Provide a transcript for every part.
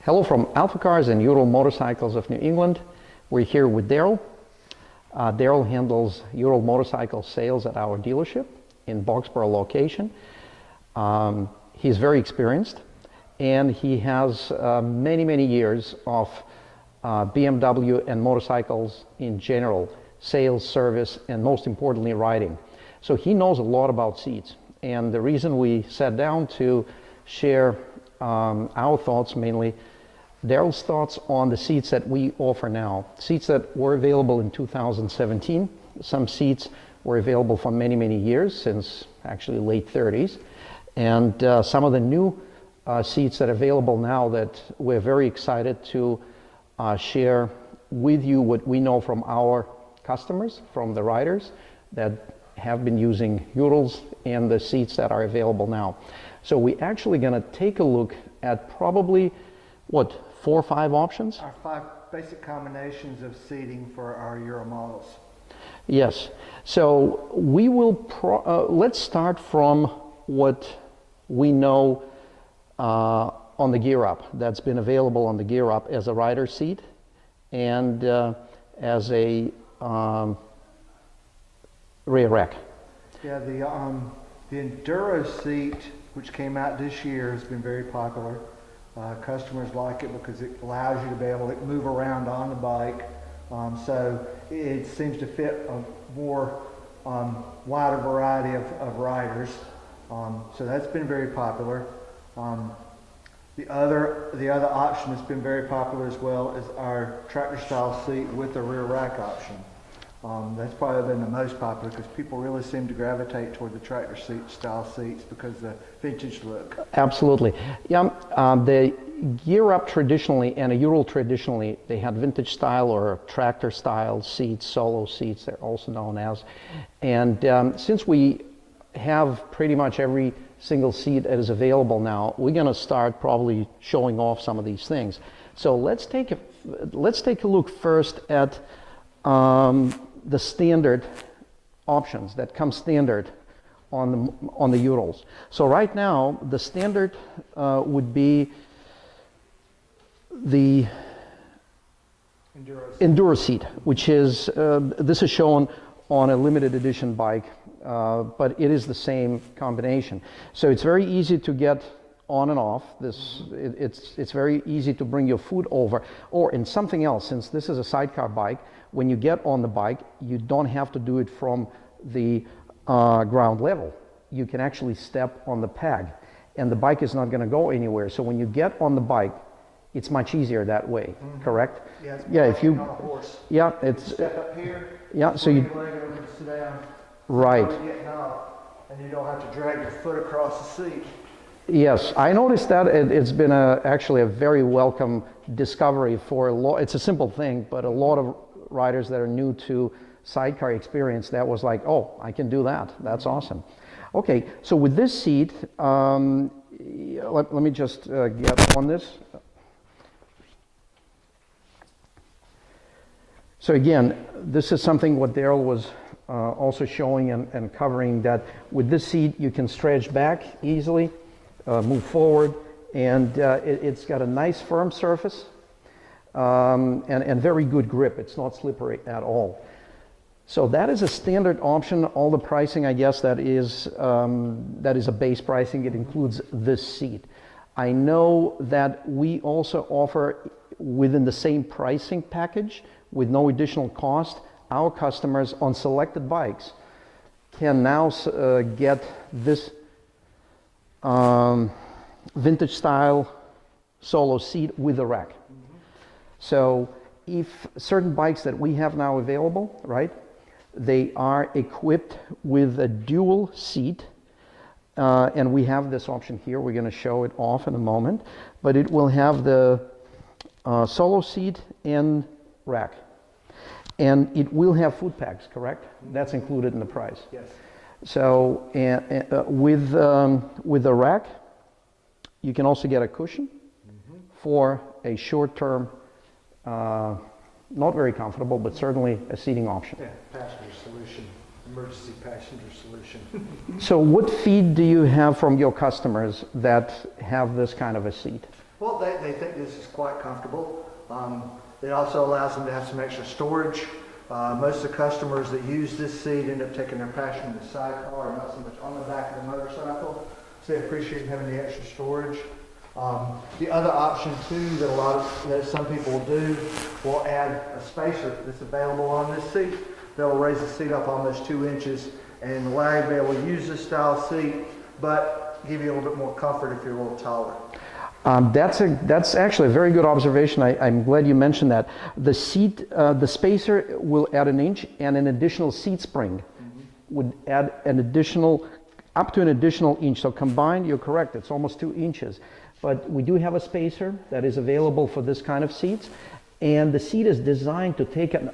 Hello from AlphaCars and Ural Motorcycles of New England. We're here with Daryl. Daryl handles Ural Motorcycle sales at our dealership in Boxborough location. He's very experienced and he has many years of BMW and motorcycles in general, sales, service, and most importantly riding. So he knows a lot about seats, and the reason we sat down to share our thoughts, mainly Daryl's thoughts on the seats that we offer now. Seats that were available in 2017. Some seats were available for many years, since actually late 30s. And some of the new seats that are available now that we're very excited to share with you what we know from our customers, from the riders that have been using Urals, and the seats that are available now. So we're actually going to take a look at probably, what, 4 or 5 options? Our 5 basic combinations of seating for our Ural models. Yes. So we will, let's start from what we know on the Gear Up, that's been available on the Gear Up as a rider seat and as a rear rack. Yeah, the Enduro seat, which came out this year, has been very popular. Customers like it because it allows you to be able to move around on the bike. So it seems to fit a more wider variety of riders. So that's been very popular. The other option that's been very popular as well is our tractor style seat with the rear rack option. That's probably been the most popular because people really seem to gravitate toward the tractor seat style seats because of the vintage look. Absolutely. Yeah, the Gear Up traditionally and a Ural traditionally, they had vintage style or tractor style seats, solo seats, they're also known as. And since we have pretty much every single seat that is available now, we're going to start probably showing off some of these things. So let's take a look first at the standard options that come standard on the Urals. So right now the standard would be the Enduro seat, which is this is shown on a limited edition bike, but it is the same combination. So it's very easy to get on and off. It's very easy to bring your food over, or in something else, since this is a sidecar bike, when you get on the bike, you don't have to do it from the ground level. You can actually step on the peg, and the bike is not going to go anywhere. So when you get on the bike, it's much easier that way, correct? Yeah, it's yeah, if you, on a horse. Yeah, it's you step up here. Yeah, so you sit down. Right. Getting off, and you don't have to drag your foot across the seat. Yes, I noticed that it's been actually a very welcome discovery for a lot. It's a simple thing, but a lot of riders that are new to sidecar experience, that was like, oh, I can do that. That's awesome. Okay, so with this seat, let me just get on this. So again, this is something what Daryl was also showing and covering, that with this seat you can stretch back easily, move forward, and it's got a nice firm surface and very good grip. It's not slippery at all. So that is a standard option. All the pricing, I guess, that is a base pricing. It includes this seat. I know that we also offer, within the same pricing package, with no additional cost, our customers on selected bikes can now get this vintage style solo seat with a rack. So if certain bikes that we have now available, right, they are equipped with a dual seat, and we have this option here. We're going to show it off in a moment, but it will have the solo seat and rack, and it will have food packs, correct? That's included in the price. Yes. So with the rack, you can also get a cushion for a short-term, not very comfortable, but certainly a seating option. Yeah, passenger solution, emergency passenger solution. So what feed do you have from your customers that have this kind of a seat? Well, they think this is quite comfortable. It also allows them to have some extra storage. Most of the customers that use this seat end up taking their passion in the sidecar and not so much on the back of the motorcycle. So they appreciate having the extra storage. The other option too that some people will do will add a spacer that's available on this seat. They'll raise the seat up almost 2 inches and allow you to be able to use this style seat, but give you a little bit more comfort if you're a little taller. That's actually a very good observation. I'm glad you mentioned that. The seat, the spacer will add an inch, and an additional seat spring would add an additional, up to an additional inch. So combined, you're correct, it's almost 2 inches. But we do have a spacer that is available for this kind of seats, and the seat is designed to take an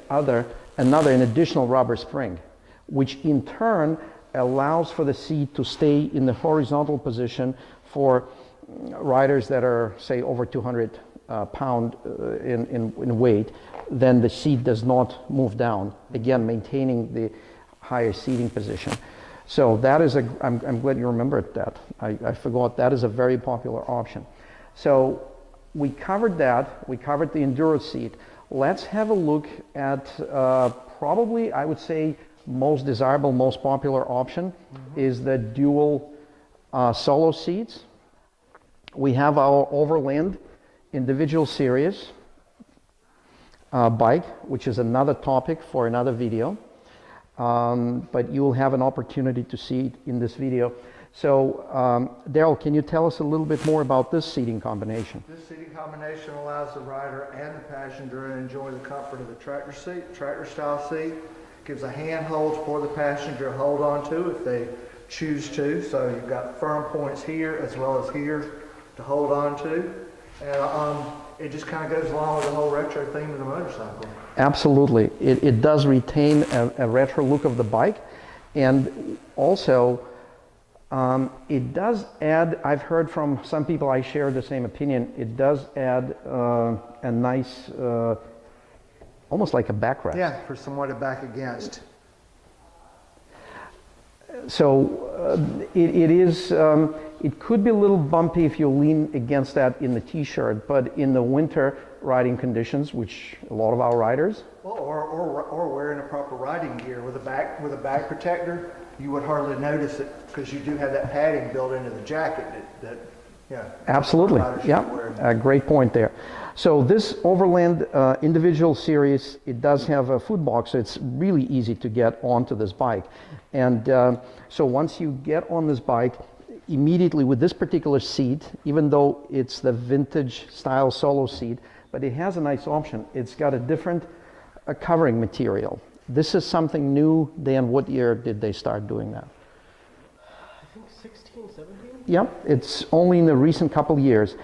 additional rubber spring, which in turn allows for the seat to stay in the horizontal position for riders that are, say, over 200 pound in weight. Then the seat does not move down, again maintaining the higher seating position. So that is I'm glad you remembered that. I forgot that is a very popular option. So we covered that. We covered the Enduro seat. Let's have a look at probably, I would say, most desirable, most popular option is the dual solo seats. We have our Overland individual series bike, which is another topic for another video. But you'll have an opportunity to see it in this video. So, Daryl, can you tell us a little bit more about this seating combination? This seating combination allows the rider and the passenger to enjoy the comfort of the tractor seat, tractor style seat. Gives a handhold for the passenger to hold on to if they choose to. So you've got firm points here as well as here to hold on to. And it just kind of goes along with the whole retro theme of the motorcycle. Absolutely. It does retain a retro look of the bike, and also it does add, I've heard from some people, I share the same opinion, it does add a nice, almost like a backrest. Yeah, for someone to back against. So it is, it could be a little bumpy if you lean against that in the t-shirt, but in the winter riding conditions, which a lot of our riders. Well, or wearing the proper riding gear with a back protector, you would hardly notice it because you do have that padding built into the jacket that yeah. Absolutely, yeah, a great point there. So this Overland individual series, it does have a foot box, so it's really easy to get onto this bike. And so once you get on this bike, immediately with this particular seat, even though it's the vintage style solo seat, but it has a nice option. It's got a different covering material. This is something new. Dan, what year did they start doing that? I think 16, 17? Yeah, it's only in the recent couple years.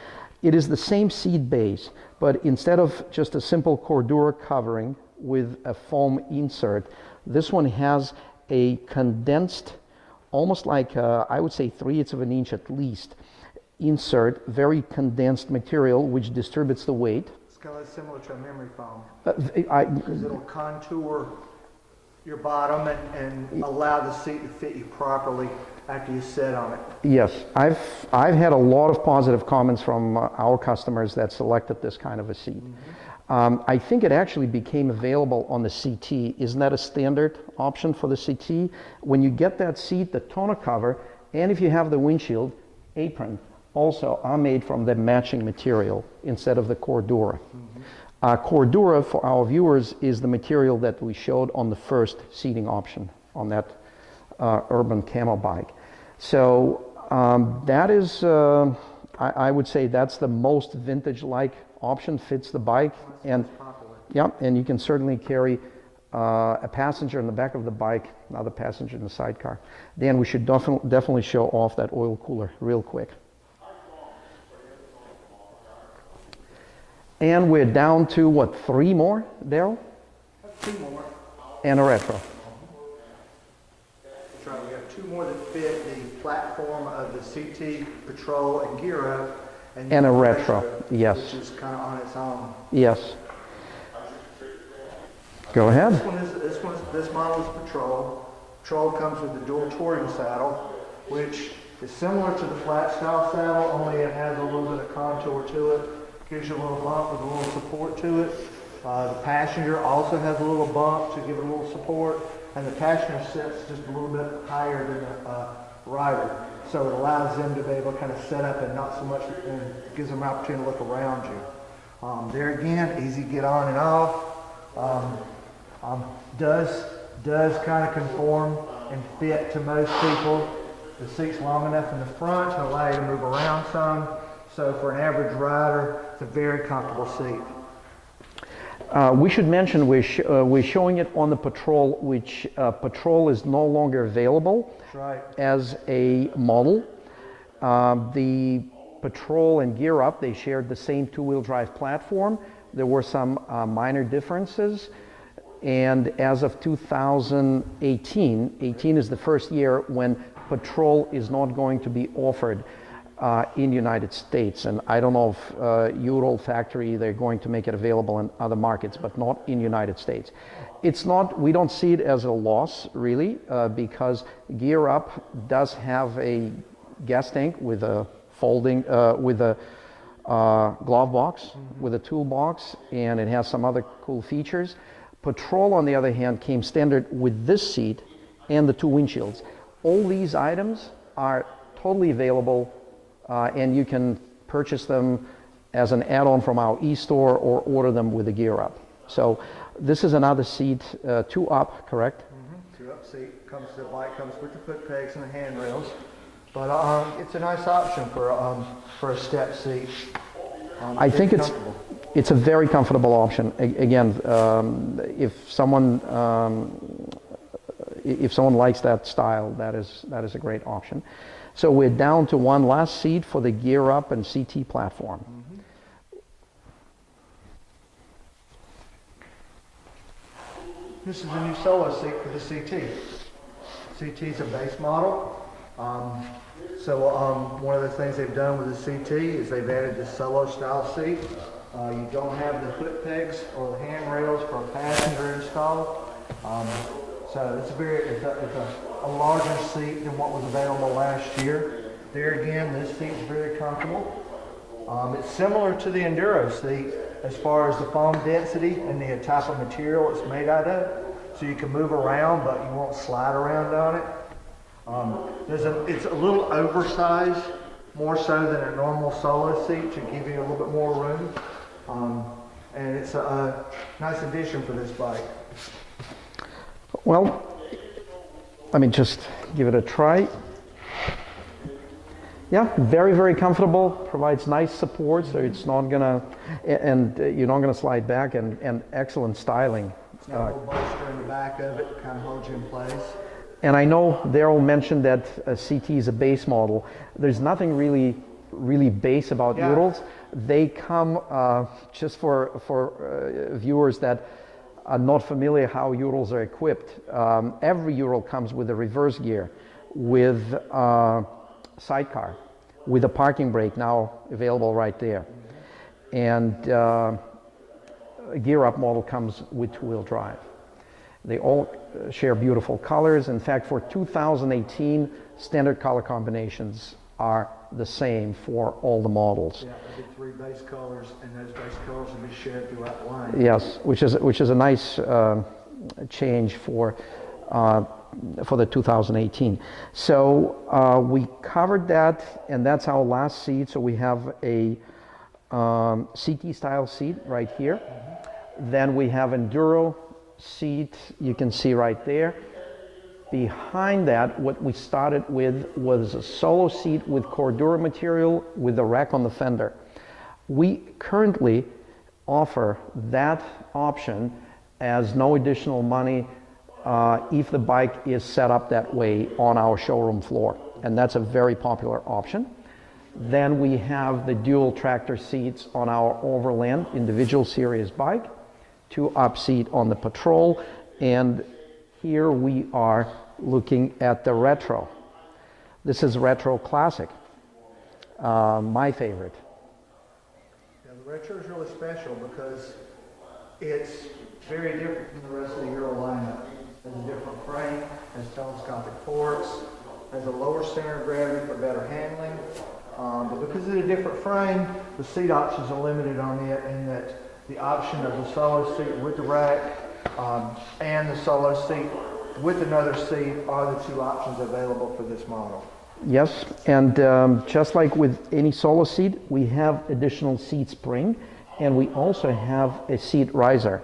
It is the same seat base, but instead of just a simple Cordura covering with a foam insert, this one has a condensed, almost like I would say 3/8 of an inch at least, insert, very condensed material which distributes the weight. It's kind of similar to a memory foam because it'll contour your bottom and allow the seat to fit you properly after you sit on it. Yes, I've had a lot of positive comments from our customers that selected this kind of a seat. I think it actually became available on the CT. Isn't that a standard option for the CT? When you get that seat, the tonneau cover, and if you have the windshield apron, also are made from the matching material instead of the Cordura. Cordura, for our viewers, is the material that we showed on the first seating option on that urban camo bike. So that is, I would say that's the most vintage-like option, fits the bike, and yeah, and you can certainly carry a passenger in the back of the bike, another passenger in the sidecar. Dan, we should definitely show off that oil cooler real quick. And we're down to what, 3 more, Daryl? 2 more. And a retro. That's right, we have 2 more that fit the platform of the CT Patrol and Gear Up. And a retro, yes. Which is kind of on its own. Yes. Go ahead. This model is Patrol. Patrol comes with the dual touring saddle, which It's similar to the flat style saddle, only it has a little bit of contour to it. Gives you a little bump with a little support to it. The passenger also has a little bump to give it a little support, and the passenger sits just a little bit higher than the rider. So it allows them to be able to kind of set up and not so much, and gives them an opportunity to look around you. There again, easy to get on and off. Does kind of conform and fit to most people. The seat's long enough in the front to allow you to move around some. So for an average rider, it's a very comfortable seat. We should mention we're showing it on the Patrol, which Patrol is no longer available. That's right. As a model. The Patrol and Gear Up, they shared the same two-wheel drive platform. There were some minor differences. And as of 2018, 18 is the first year when Patrol is not going to be offered in the United States. And I don't know if Ural factory, they're going to make it available in other markets, but not in the United States. It's not, we don't see it as a loss really, because Gear Up does have a gas tank with a folding, with a glove box, with a toolbox, and it has some other cool features. Patrol, on the other hand, came standard with this seat and the two windshields. All these items are totally available, and you can purchase them as an add-on from our e-store or order them with the Gear Up. So this is another seat, two up, correct? Two up seat. The bike comes with the foot pegs and the handrails. But it's a nice option for a step seat. I think it's a very comfortable option. Again, if someone likes that style, that is a great option. So we're down to one last seat for the Gear Up and CT platform. This is a new solo seat for the CT. CT is a base model. One of the things they've done with the CT is they've added the solo style seat. You don't have the foot pegs or the handrails for a passenger install. So it's a larger seat than what was available last year. There again, this seat is very comfortable. It's similar to the Enduro seat as far as the foam density and the type of material it's made out of. So you can move around, but you won't slide around on it. It's a little oversized, more so than a normal solo seat, to give you a little bit more room. And it's a nice addition for this bike. Well, let me just give it a try. Yeah, very, very comfortable, provides nice support, so it's not gonna, and you're not gonna slide back, and excellent styling. It's got a little bolster in the back of it to kind of hold you in place. And I know Daryl mentioned that CT is a base model. There's nothing really base about Urals. They come, just for viewers that are not familiar how Urals are equipped. Every Ural comes with a reverse gear, with sidecar, with a parking brake now available right there. And a Gear Up model comes with two-wheel drive. They all share beautiful colors. In fact, for 2018, standard color combinations are the same for all the models. Yeah, I did 3 base colors, and those base colors will be shared throughout the line. Yes, which is a nice change for the 2018. So we covered that, and that's our last seat. So we have a CT style seat right here. Then we have Enduro seat, you can see right there. Behind that, what we started with was a solo seat with Cordura material with the rack on the fender. We currently offer that option as no additional money if the bike is set up that way on our showroom floor, and that's a very popular option. Then we have the dual tractor seats on our Overland individual series bike, 2-up seat on the Patrol, and here we are looking at the Retro. This is Retro Classic, my favorite. Yeah, the Retro is really special because it's very different from the rest of the Ural lineup. It has a different frame, has telescopic forks, has a lower center of gravity for better handling. But because of the different frame, the seat options are limited on it in that the option of the solo seat with the rack and the solo seat with another seat are the two options available for this model. Yes, and just like with any solo seat, we have additional seat spring, and we also have a seat riser.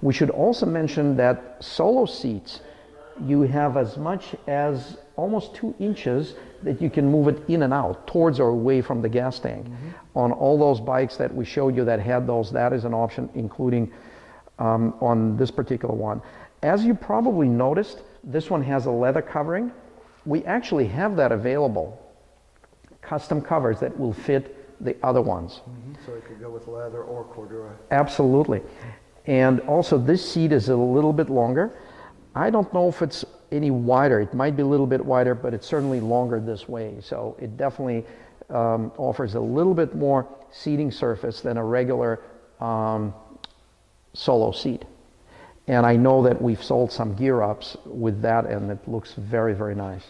We should also mention that solo seats, you have as much as almost 2 inches that you can move it in and out, towards or away from the gas tank. On all those bikes that we showed you that had those, that is an option, including on this particular one. As you probably noticed, this one has a leather covering. We actually have that available, custom covers that will fit the other ones. So it could go with leather or Cordura. Absolutely. And also this seat is a little bit longer. I don't know if it's any wider. It might be a little bit wider, but it's certainly longer this way. So it definitely offers a little bit more seating surface than a regular solo seat. And I know that we've sold some gear ups with that, and it looks very, very nice.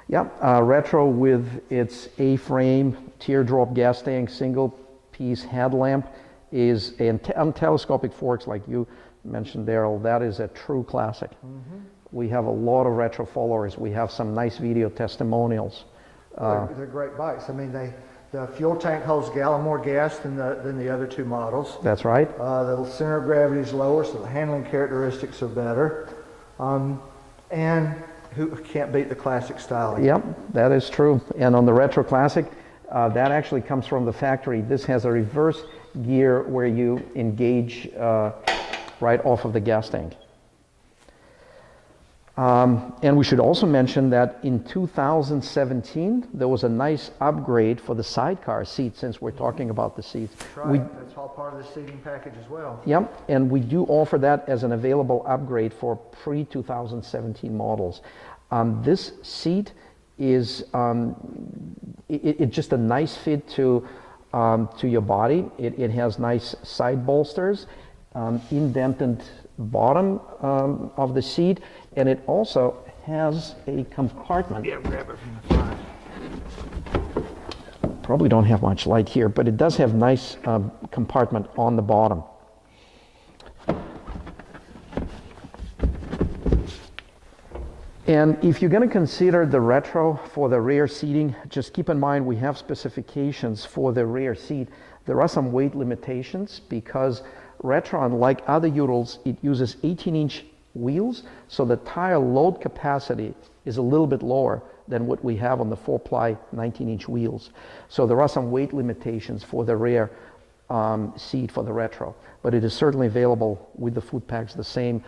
Yeah, retro with its A-frame, teardrop gas tank, single piece headlamp is, and telescopic forks like you mentioned, Daryl, that is a true classic. We have a lot of retro followers. We have some nice video testimonials. They're great bikes. I mean, the fuel tank holds a gallon more gas than the other two models. That's right. The center of gravity is lower, so the handling characteristics are better. And who can't beat the classic styling? Yep, that is true. And on the Retro Classic, that actually comes from the factory. This has a reverse gear where you engage right off of the gas tank. And we should also mention that in 2017, there was a nice upgrade for the sidecar seat, since we're talking about the seats. That's right. That's all part of the seating package as well. Yep, and we do offer that as an available upgrade for pre-2017 models. This seat is it's just a nice fit to your body. It has nice side bolsters, indented bottom of the seat, and it also has a compartment. Yeah, grab it from the front. Probably don't have much light here, but it does have nice compartment on the bottom. And if you're going to consider the retro for the rear seating, just keep in mind we have specifications for the rear seat. There are some weight limitations because retro, unlike other Urals, it uses 18-inch wheels, so the tire load capacity is a little bit lower than what we have on the 4-ply 19-inch wheels. So there are some weight limitations for the rear seat for the retro, but it is certainly available with the foot packs, the same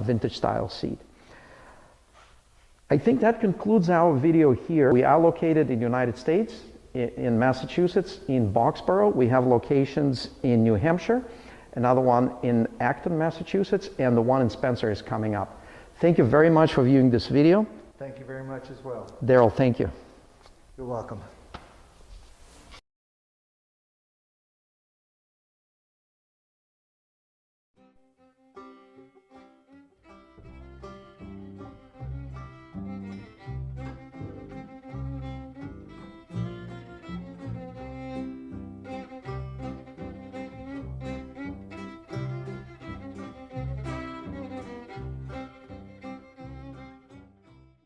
vintage style seat. I think that concludes our video here. We are located in the United States, in Massachusetts, in Boxborough. We have locations in New Hampshire, another one in Acton, Massachusetts, and the one in Spencer is coming up. Thank you very much for viewing this video. Thank you very much as well. Daryl, thank you. You're welcome.